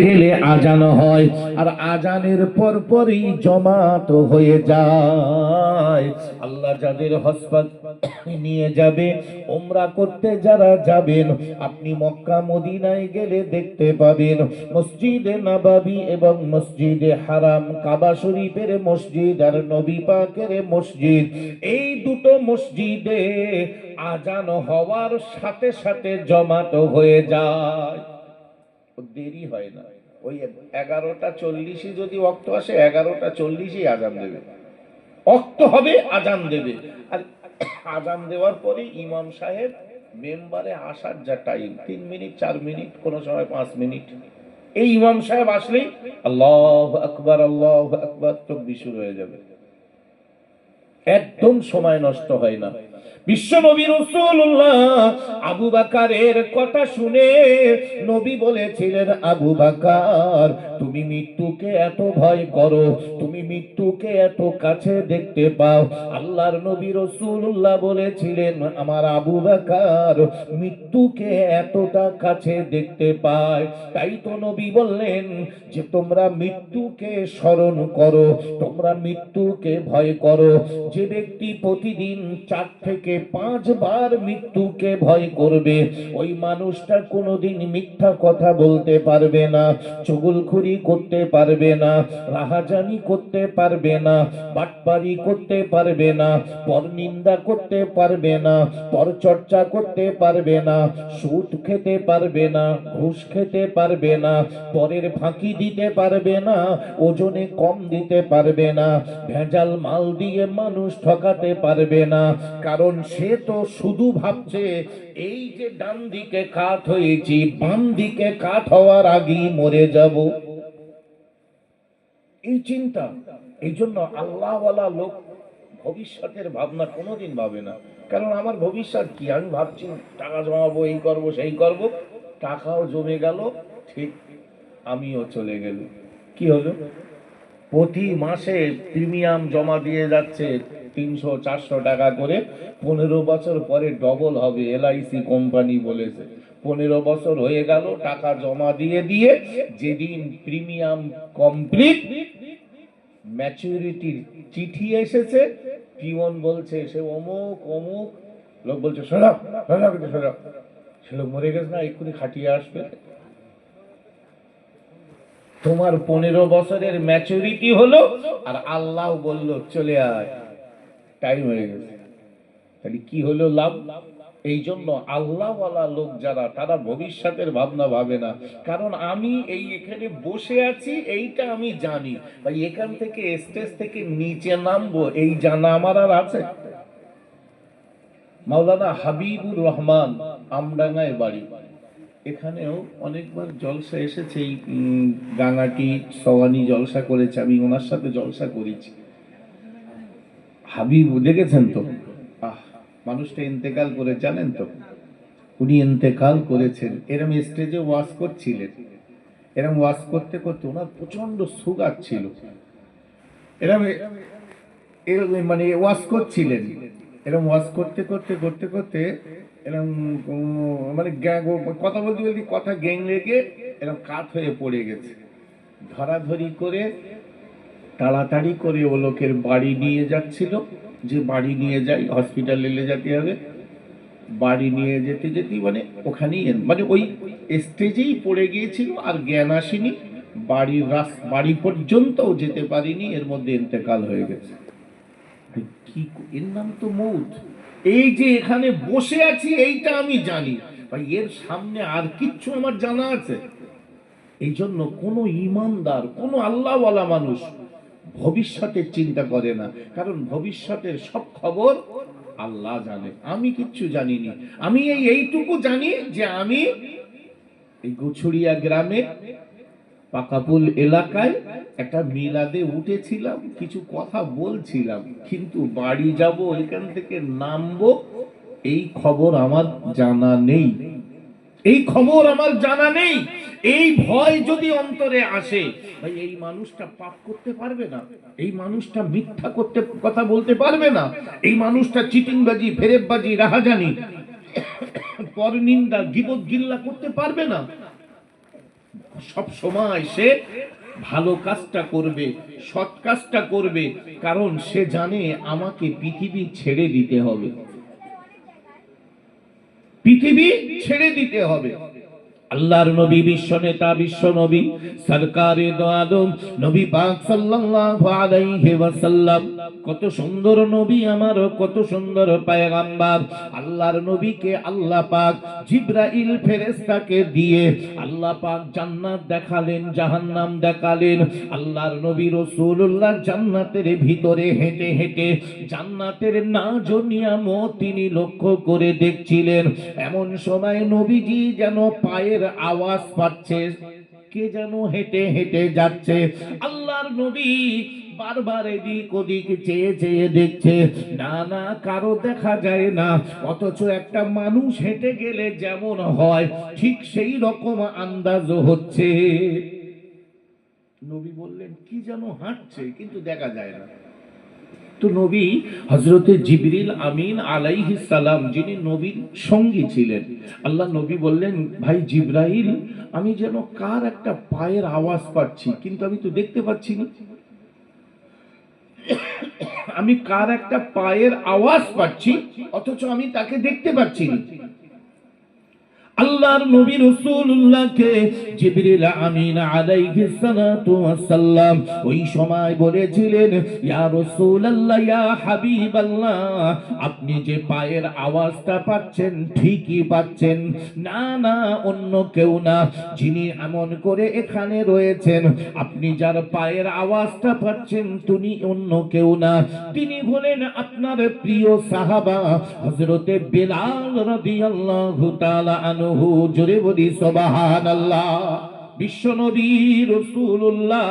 গেলে আজান হয়, আর আজানের পরপরই জমাত হয়ে যায়। আল্লাহ যাদের হাসপাতালে নিয়ে যাবে, উমরা করতে যারা যাবেন, আপনি মক্কা মদিনায় গেলে দেখতে পাবেন মসজিদে নববী এবং মসজিদে হারাম, কাবা শরীফের মসজিদ আর নবী পাকের মসজিদ, এই দুটো মসজিদে আজান হওয়ার সাথে সাথে জমাত হয়ে যায়। দেরি হয় না, ওই 11:40 যদি ওয়াক্ত আসে 11:40 আজান দেবে, ওয়াক্ত হবে আজান দেবে। আর আজান দেওয়ার পরে ইমাম সাহেব মেম্বারে আসার যা টাইম 3 মিনিট 4 মিনিট, কোন সময় 5 মিনিট, এই ইমাম সাহেব আসলেই আল্লাহু আকবার আল্লাহু আকবার তাকবীর শুরু হয়ে যাবে। একদম সময় নষ্ট হয় না। বিশ্ব নবী রাসূলুল্লাহ আবু বকরের কথা শুনে নবী বলেছিলেন, আবু বকর তুমি মৃত্যুকে এত ভয় করো, তুমি মৃত্যুকে এত কাছে দেখতে পাও। আল্লাহর নবী রাসূলুল্লাহ বলেছিলেন, আমার আবু বকর মৃত্যুকে এতটা কাছে দেখতে পায়। তাই তো নবী বললেন যে তোমরা মৃত্যুকে স্মরণ করো, তোমরা মৃত্যুকে ভয় করো। যে ব্যক্তি প্রতিদিন 4 থেকে 5 বার মৃত্যুকে ভয় করবে, ওই মানুষটা কোনোদিন মিথ্যা কথা বলতে পারবে না, চুগলখড়ি করতে পারবে না, রাহাজানি করতে পারবে না, বাটপারি করতে পারবে না, পরনিন্দা করতে পারবে না, পরচর্চা করতে পারবে না, সুদ খেতে পারবে না, ঘুষ খেতে পারবে না, পরের ফাঁকি দিতে পারবে না, ওজনে কম দিতে পারবে না, ভেজাল মাল দিয়ে মানুষ ঠকাতে পারবে না। কারণ সে তো শুধু ভাবছে এই যে ডান দিকে কাত হয়েছি, বাম দিকে কাত হওয়ার আগেই মরে যাব, এই চিন্তা। এই জন্য আল্লাহওয়ালা লোক ভবিষ্যতের ভাবনা কোনোদিন ভাবে না। কারণ আমার ভবিষ্যৎ কি, আমি ভাবছি টাকা জমাবো, এই করব সেই করব, টাকাও জমে গেল, ঠিক আমিও চলে গেল। কি হলো? প্রতি মাসে প্রিমিয়াম জমা দিয়ে যাচ্ছে 300-400 টাকা করে, 15 বছর পরে ডবল হবে, এলআইসি কোম্পানি বলেছে। 15 বছর হয়ে গেল টাকা জমা দিয়ে দিয়ে, যেদিন প্রিমিয়াম কমপ্লিট, ম্যাচুরিটির চিঠি এসেছে, পিওন বলছে সে অমুক অমুক, লোক বলছে সরা সরা সরা, সে লোক মরে গেছে না, এক্ষুনি খাটিয়ে আসবে। তোমার 15 বছরের ম্যাচুরিটি হলো, আর আল্লাহ বলল চলে আয়, টাইম হয়ে গেছে। তাহলে কি হলো লাভ? এই জন্য আল্লাহওয়ালা লোক যারা, তারা ভবিষ্যতের ভাবনা ভাবে না। কারণ আমি এই এখানে বসে আছি এইটা আমি জানি, ভাই এখান থেকে স্টেজ থেকে নিচে নামবো এই জানা আমার আর আছে? মাওলানা হাবিবুর রহমান আমডাঙ্গায় বাড়ি, এখানেও অনেকবার জলসা এসেছে, এই গাঙাটি সওয়ানি জলসা করেছে, আমি ওনার সাথে জলসা করেছি। হাবিব দেখেছেন তো, মানুষটা ইন্তেকাল করে, জানেন তো উনি ইন্তেকাল করেছেন। এরম স্টেজে ওয়াজ করছিলেন, এরম ওয়াজ করতে করতে ওনার প্রচন্ড সুগার ছিল, এরম মানে ওয়াজ করছিলেন, এরম ওয়াজ করতে করতে করতে করতে এরম মানে কথা বলতে বলতে কথা গ্যাং লেগে এরম কাত হয়ে পড়ে গেছে। ধরাধরি করে তাড়াতাড়ি করে ও লোকের বাড়ি নিয়ে যাচ্ছিল, যে বাড়ি নিয়ে যাই, হসপিটালে নিয়ে যেতে হবে। বাড়ি নিয়ে যেতে যেতেই মানে ওখানেই মানে ওই স্টেজেই পড়ে গিয়েছিল, আর জ্ঞান আসেনি, বাড়ি পর্যন্ত যেতে পারিনি, এর মধ্যে ইন্তেকাল হয়ে গেছে। কি, এর নাম তো মৌত। এই যে এখানে বসে আছি এইটা আমি জানি, ভাই এর সামনে আর কিচ্ছু আমার জানা আছে? এই জন্য কোন ইমানদার, কোন আল্লাহওয়ালা মানুষ ভবিষ্যতের চিন্তা করে না। কারণ ভবিষ্যতের সব খবর আল্লাহ জানে, আমি কিচ্ছু জানিনি। আমি এইটুকু জানি যে আমি এই গুছুড়িয়া গ্রামে পাকাপুল এলাকায় একটা মিলাদে উঠেছিলাম, কিছু কথা বলছিলাম, কিন্তু বাড়ি যাব, এখান থেকে নামবো, এই খবর আমার জানা নেই, এই খবর আমার জানা নেই। এই ভয় যদি অন্তরে আসে, ভাই এই মানুষটা পাপ করতে পারবে না, এই মানুষটা মিথ্যা করতে কথা বলতে পারবে না, এই মানুষটা চিটিংবাজি, ফেরেববাজি, রাহাজানি, পরনিন্দা, গীবত, গিল্লা করতে পারবে না। সব সময় সে ভালো কাজটা করবে, সৎ কাজটা করবে, কারণ সে জানে আমাকে পৃথিবী ছেড়ে দিতে হবে, পৃথিবী ছেড়ে দিতে হবে। আল্লাহর নবী বিশ্ব নেতা, বিশ্ব নবী সরকারে দো আলম নবী পাক সাল্লাল্লাহু আলাইহি ওয়াসাল্লাম, কত সুন্দর নবী আমার, কত সুন্দর পয়গম্বর। আল্লাহর নবীকে আল্লাহ পাক জিবরাইল ফেরেশতাকে দিয়ে আল্লাহ পাক জান্নাত দেখালেন, জাহান্নাম দেখালেন। আল্লাহর নবী রাসূলুল্লাহ জান্নাতের ভিতরে হেঁটে হেঁটে জান্নাতের নাজ ও নিয়ামত তিনি লক্ষ্য করে দেখছিলেন। এমন সময় নবীজি যেন পায়ের আওয়াজ পাচ্ছে, কে যেন হেঁটে হেঁটে যাচ্ছে। আল্লাহর নবী বারবার এদিক ওদিক চেয়ে চেয়ে দেখছে, না না কারো দেখা যায় না, অথচ একটা মানুষ হেঁটে গেলে যেমন হয় ঠিক সেই রকম আন্দাজ হচ্ছে। নবী বললেন কি যেন হাঁটছে কিন্তু দেখা যায় না। তো নবী হযরতে জিবরিল আমিন আলাইহিস সালাম, যিনি নবীর সঙ্গী ছিলেন, আল্লাহ নবী বললেন, ভাই জিবরাইল, আমি যেন কার একটা পায়ের আওয়াজ পাচ্ছি, কিন্তু আমি তো দেখতে পাচ্ছি না, আমি কার একটা পায়ের আওয়াজ পাচ্ছি অথচ আমি তাকে দেখতে পাচ্ছি না। আল্লাহর নবী রাসূলুল্লাহকে জিবরিল আমিন আলাইহিস সালাতু ওয়াস সালাম ওই সময় বলেছিলেন, ইয়া রাসূলুল্লাহ, ইয়া হাবিবাল্লাহ, আপনি যে পায়ের আওয়াজটা পাচ্ছেন ঠিকই পাচ্ছেন, না না অন্য কেউ না, যিনি এমন করে এখানে রয়েছেন, আপনি যার পায়ের আওয়াজটা পাচ্ছেন তিনি অন্য কেউ না, তিনি হলেন আপনার প্রিয় সাহাবা হযরতে বেলাল রাদিয়াল্লাহু তাআলা আনহু। জোরে বলি সুবহানাল্লাহ। বিশ্বনবী রাসূলুল্লাহ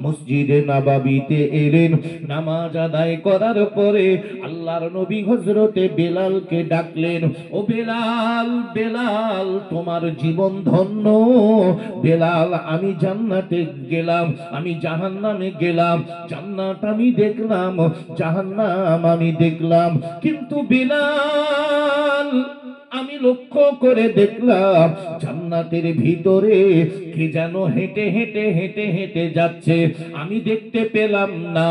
মসজিদে নববীতে এলেন, নামাজ আদায় করার পরে আল্লাহর নবী হযরতে বেলালকে ডাকলেন, ও বেলাল, বেলাল তোমার জীবন ধন্য। বেলাল, আমি জান্নাতে গেলাম, আমি জাহান্নামে গেলাম, জান্নাত আমি দেখলাম, জাহান্নাম আমি দেখলাম, কিন্তু বেলাল আমি লক্ষ্য করে দেখলাম জান্নাতের ভিতরে কে যেন হেঁটে হেঁটে হেঁটে হেঁটে যাচ্ছে, আমি দেখতে পেলাম না।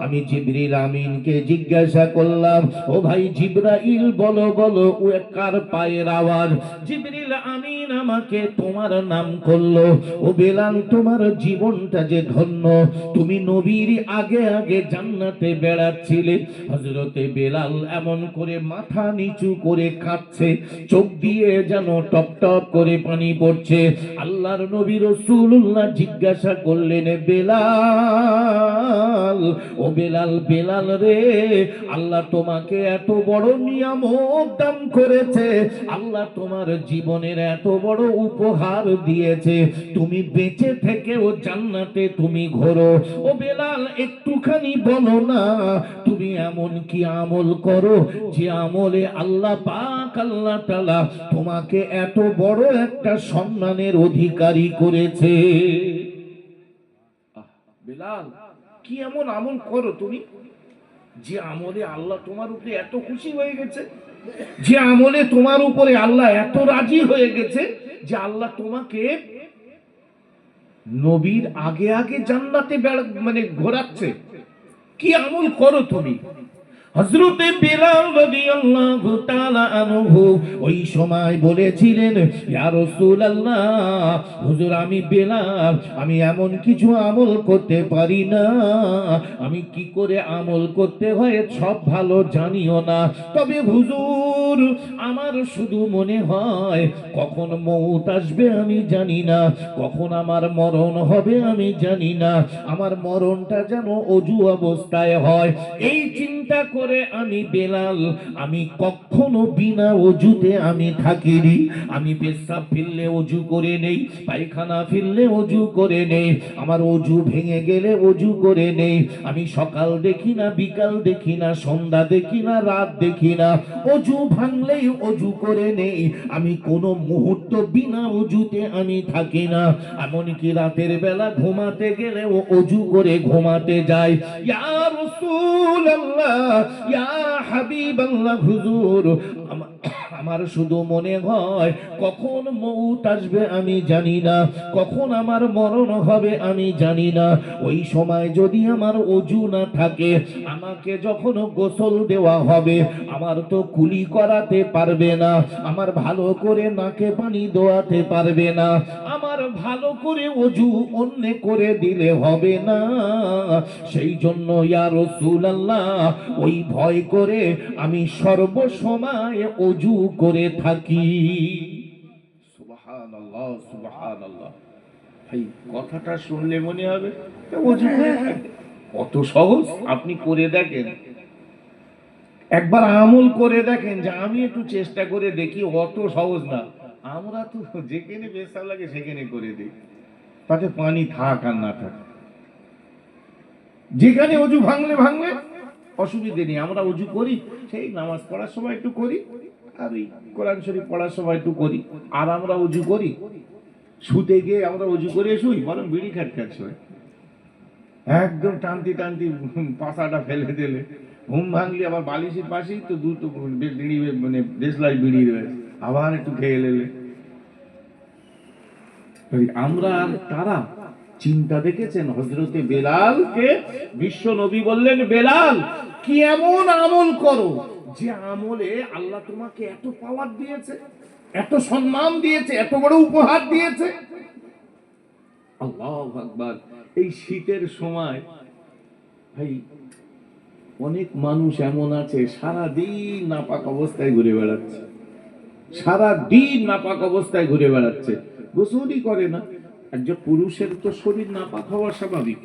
আমি জিবরিল আমিনকে জিজ্ঞাসা করলাম, ও ভাই জিবরাইল, বলো বলো ও কার পায়ের আওয়াজ? জিবরিল আমিন আমাকে তোমার নাম করলো, ও বেলাল তোমার জীবনটা যে ধন্য, তুমি নবীর আগে আগে জান্নাতে বেড়াচ্ছিলে। হযরতে বেলাল এমন করে মাথা নিচু করে কাঁদছে, চোখ দিয়ে যেন টপ টপ করে পানি পড়ছে। আল্লাহর নবী রাসূলুল্লাহ জিজ্ঞাসা করলেন, বেলাল, ও বেলাল, বেলাল রে, আল্লাহ তোমাকে এত বড় নিয়ামত দান করেছে, আল্লাহ তোমার জীবনের এত বড় উপহার দিয়েছে, তুমি বেঁচে থেকেও জান্নাতে তুমি ঘোরো, ও বেলাল একটুখানি বলো না তুমি এমন কি আমল করো যে আমলে আল্লাহ পাক আল্লাহ তাআলা তোমাকে এত বড় একটা সম্মানের অধিকারী করেছে। বেলাল, কি এমন আমল করো তুমি যে আমলে আল্লাহ তোমার উপরে এত খুশি হয়ে গেছে, যে আমলে তোমার উপরে আল্লাহ এত রাজি হয়ে গেছে যে আল্লাহ তোমাকে নবীর আগে আগে জান্নাতে মানে ঘোরাচ্ছে, কি আমল করো তুমি? হযরতে বেলাল রাদিয়াল্লাহু তাআলা আনহু ওই সময় বলেছিলেন, ইয়া রাসূলুল্লাহ, হুজুর আমি বেলাল, আমি এমন কিছু আমল করতে পারি না, আমি কি করে আমল করতে হয় সব ভালো জানিও না, তবে হুজুর আমার শুধু মনে হয় কখন মউত আসবে আমি জানি না, কখন আমার মরণ হবে আমি জানি না, আমার মরণটা যেন অজু অবস্থায় হয়, এই চিন্তা করে আমি বেলাল, আমি কখনো বিনা অজুতে আমি থাকিনি, আমি পেশাব ফিরলে অজু করে নেই, পায়খানা ফিরলে অজু করে নেই, আমার অজু ভেঙে গেলে অজু করে নেই, আমি সকাল দেখি না, বিকাল দেখি না, সন্ধ্যা দেখি না, রাত দেখি না, অজু ভাঙলেই অজু করে নেই, আমি কোনো মুহূর্ত বিনা অজুতে আমি থাকি না, এমনকি রাতের বেলা ঘুমাতে গেলেও অজু করে ঘুমাতে যাই। ইয়া রাসূলুল্লাহ, ইয়া হাবিবাল্লাহ, হুজুর আমার শুধু মনে হয় কখন মউত আসবে আমি জানি না, কখন আমার মরণ হবে আমি জানি না। ওই সময় যদি আমার ওযু না থাকে, আমাকে যখন গোসল দেওয়া হবে, আমার তো কুলি করাতে পারবে না, আমার ভালো করে নাকে পানি দোয়াতে পারবে না, আমার ভালো করে ওযু অন্য করে দিলে হবে না। সেই জন্য ইয়া রাসূলুল্লাহ, ওই ভয় করে আমি সর্বসময় ওযু করে থাকি। সুবহানাল্লাহ, সুবহানাল্লাহ। ভাই কথাটা শুনলে মনে হবে ওযু করে থাকে, কত সহজ। আপনি করে দেখেন, একবার আমল করে দেখেন, যে আমি একটু চেষ্টা করে দেখি, অত সহজ না। আমরা তো যেখানে পেশাব লাগে সেখানে করে দিই, তাতে পানি থাক আর না থাক, যেখানে অজু ভাঙলে ভাঙলে অসুবিধে নেই। আমরা অজু করি, সেই নামাজ পড়ার সময় একটু করি, আর ওই কোরআন শরীফ পড়ার সময় একটু করি। আর আমরা অজু করি, শুতে গিয়ে আমরা অজু করে শুই, বরং বিড়ি খাট খাট শুই, একদম টানতি টানতি পাশাটা ফেলে দিলে, ঘুম ভাঙলি আবার বালিশের পাশেই তো দুটো বিড়ি, মানে দেশলাই বিড়ি রয়েছে, আবার একটু খেয়ে নিলে। আমরা আর তারা চিন্তা দেখেছেন? হযরতে বেলালকে বিশ্ব নবী বললেন, বেলাল কি এমন আমল করো যে আমলে আল্লাহ তোমাকে এত পাওয়ার দিয়েছে, এত সম্মান দিয়েছে, এত বড় উপহার দিয়েছে। আল্লাহু আকবার। এই শীতের সময় ভাই অনেক মানুষ এমন আছে সারা দিন নাপাক অবস্থায় ঘুরে বেড়াচ্ছে, সারা দিন নাপাক অবস্থায় ঘুরে বেড়াচ্ছে, গোসলই করে না। একজন পুরুষের তো শরীর নাপাক হওয়া স্বাভাবিক,